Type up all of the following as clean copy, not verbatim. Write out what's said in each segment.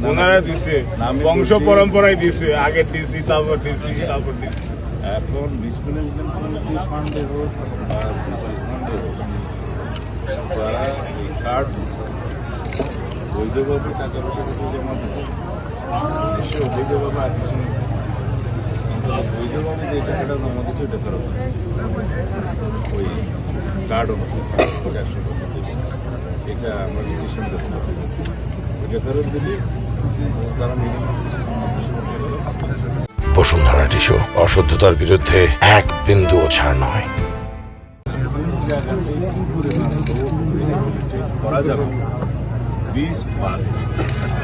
ওনারা দিছে বংশ পরম্পরায় দিছে, আগে দিছি তারপর দিছি তারপর দিছি। এখন বিসমিল্লাহ কমিউনিটি ফান্ডের হোক আর ফান্ডের হোক, যারা এই কার্ড দিচ্ছে বৈধভাবে টাকা পয়সা জমা দিচ্ছে, নিশ্চয়ই অবৈধভাবে আর কিছু নিচ্ছে, কিন্তু বৈধভাবে যে টাকাটা জমা দিচ্ছে ওইটা ফেরত ওই কার্ড অনুসারে 400 এটা আমরা ডিসিশন করতে পারি। ওইটা ফেরত দিলে তারা বসুন্ধরা টিস্যু অশুদ্ধতার বিরুদ্ধে এক বিন্দুও ছাড় নয়। করা যাবে 20 বার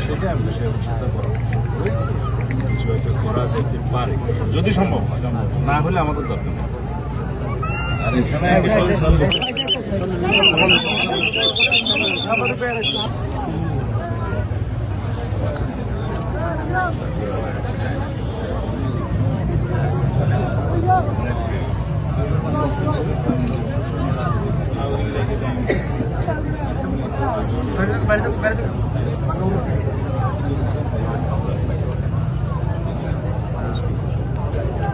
সেটা আমি সাথে পরামর্শ করে কিছু একটা করা যেতে পারে যদি সম্ভব হয়, না হলে আমাদের দরকার নেই। আর এখানে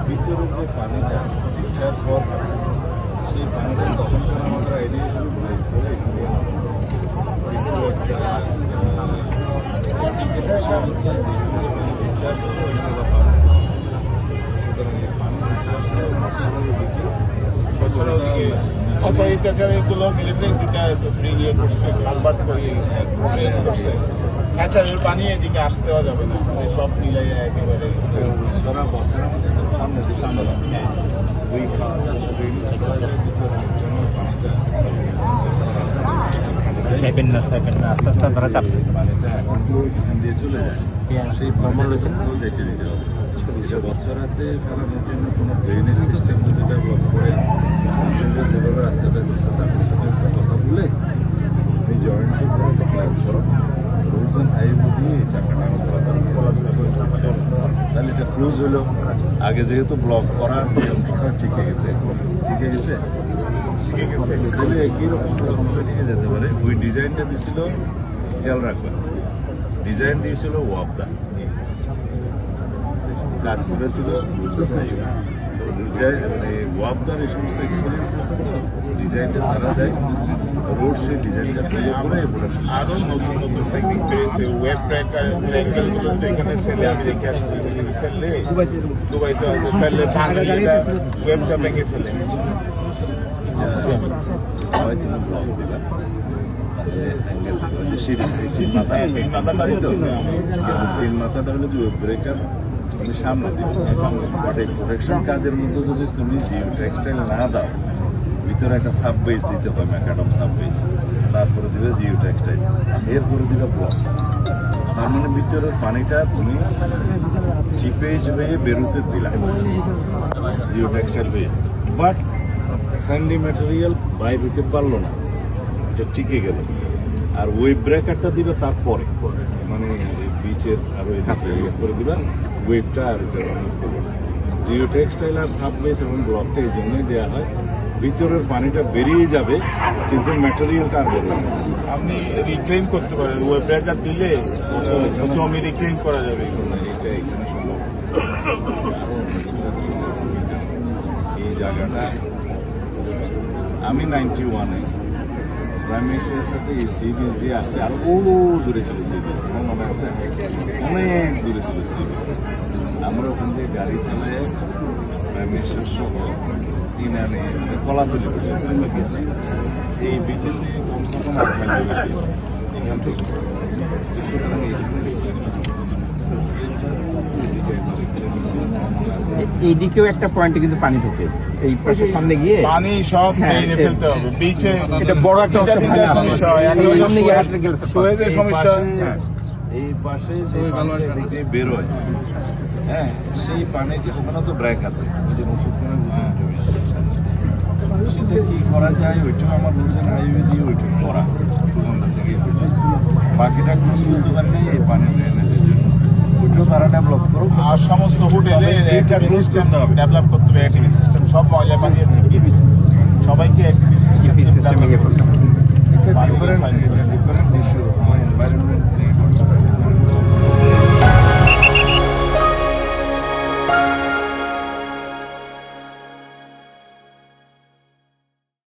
ভিতরে যে পানিটা ডিসচার্জ হওয়ার সেই পানিটা তখন আমরা এড়িয়ে হিসেবে আচ্ছা, এই তাছাড়া এগুলো মিলিটারি ইয়ে করছে, কালভার্ট করে করছে, হ্যাচারের পানি এদিকে আসতে দেওয়া যাবে না, সব মিলাই একেবারে সারা বছর আমাদের সামনে ওই চাইবেন না আস্তে আস্তে তারা চাপতেছে। পানিটা এখন দিয়ে চলে যায়, সেই ভ্রমণ রয়েছে যেতে দিতে হবে। বছরাতে ফেলানোর জন্য কোনো ড্রেনেজ সিস্টেম যদি ডেভেলপ করে যেভাবে রাস্তাটা করছে তাদের সাথে কথা বলে এই জয়েন্টে করে প্ল্যান করো, রোডস অ্যান্ড হাইওয়ে দিয়ে চাকাটা তাহলে এটা ক্লোজ হলো। আগে যেহেতু ব্লক করার যে অংশটা ঠিকে গেছে তাহলে একই রকম ঠিক যেতে পারে। ওই ডিজাইনটা দিয়েছিল, খেয়াল রাখবেন, ডিজাইন দিয়েছিল ওয়াবদা, কাজ করেছিল মানে ওয়াবদার এই সমস্ত এক্সপিরিয়েন্স আছে, তো ডিজাইনটা তারা দেয়, রোড সেই ডিজাইনটা তৈরি করে প্রোডাকশন। আরও নতুন নতুন টেকনিক পেয়েছে, ওয়েব ট্র্যাঙ্গেলগুলো যেখানে ফেলে আমি রেখে আসছি, ফেললে দুবাইতে আছে, ফেললে ভাঙিটা ওয়েবটা ভেঙে ফেলে। হয়তো ব্লক দিলাম তিন মাথাটা হলো যে ব্রেকার তুমি সামনে দিবে, বাট এই প্রোটেকশন কাজের মধ্যে যদি তুমি জিও টেক্সটাইল না দাও, ভিতরে একটা সাব বেস দিতে হয়, ম্যাকাডম সাব বেস, তারপরে দিবে জিও টেক্সটাইল, এরপরে দিবে ব্লক। তার মানে ভিতরের পানিটা তুমি চিপেজ হয়ে বেরোতে দিলাম জিও টেক্সটাইল হয়ে, বাট স্যান্ডি ম্যাটেরিয়াল বাইর হইতে পারলো না, এটা টিকে গেল। আর ওয়েব ব্রেকারটা দিবে তারপরে, মানে বিচের আরো করে দিবা ওয়েবটা, আর জিও টেক্সটাইল আর সাববেস এবং ব্লকটা এই জন্যই দেওয়া হয়, ভিতরের পানিটা বেরিয়ে যাবে কিন্তু ম্যাটেরিয়ালটা আর বেরোবে না। আপনি রিক্লেম করতে পারেন, ওয়েব ব্রেকার দিলে জমি রিক্লেম করা যাবে। এটা এখানে সম্ভব। এই জায়গাটা আমি 91-এ প্রাইম মিনিস্টারের সাথে এই সি বিচ দিয়ে আসছে, আর দূরে ছিল সি বিচ, তোমার মনে আছে? অনেক দূরে ছিল সি বিচ। আমরা ওখান থেকে গাড়ি চালিয়ে প্রাইম মিনিস্টার সহ কিনানে কলাতলি পর্যন্ত আমরা গেছি। এই বিচের থেকে কমসে কম 8 মাইল গেছি এখান থেকে। এইদিকেও একটা পয়েন্টে কিন্তু পানি ঢোকে, এই পাশে সামনে গিয়ে পানি সব নিয়ে ফেলতে হবে বিচে। এটা বড় একটা সমস্যা, সুয়েজের সমস্যা। এই পাশে যে বেরোয়, হ্যাঁ, সেই পানি যে ওখানে তো ব্রেক আছে, ওই যে মুসলমানের এটা কি করা যায় ওইটাও আমার রুলস অ্যান্ড হাইওয়ে দিয়ে ওইটুকু করা সুগন্ধা থেকে বাকিটা কোনো সুবিধা পারে নেই এই পানির ড্রেনেজের জন্য ওইটাও তারা ডেভেলপ করুক। আর সমস্ত হোটেলে এটা close সিস্টেম করতে হবে। ডেভেলপ করতে হবে, এটিভি সিস্টেম। সব ময়লা পানি হচ্ছে বিচ, সবাইকে এটিভি সিস্টেম সিস্টেমে ইয়ে করতে হবে। এটা ডিফারেন্ট ইস্যু।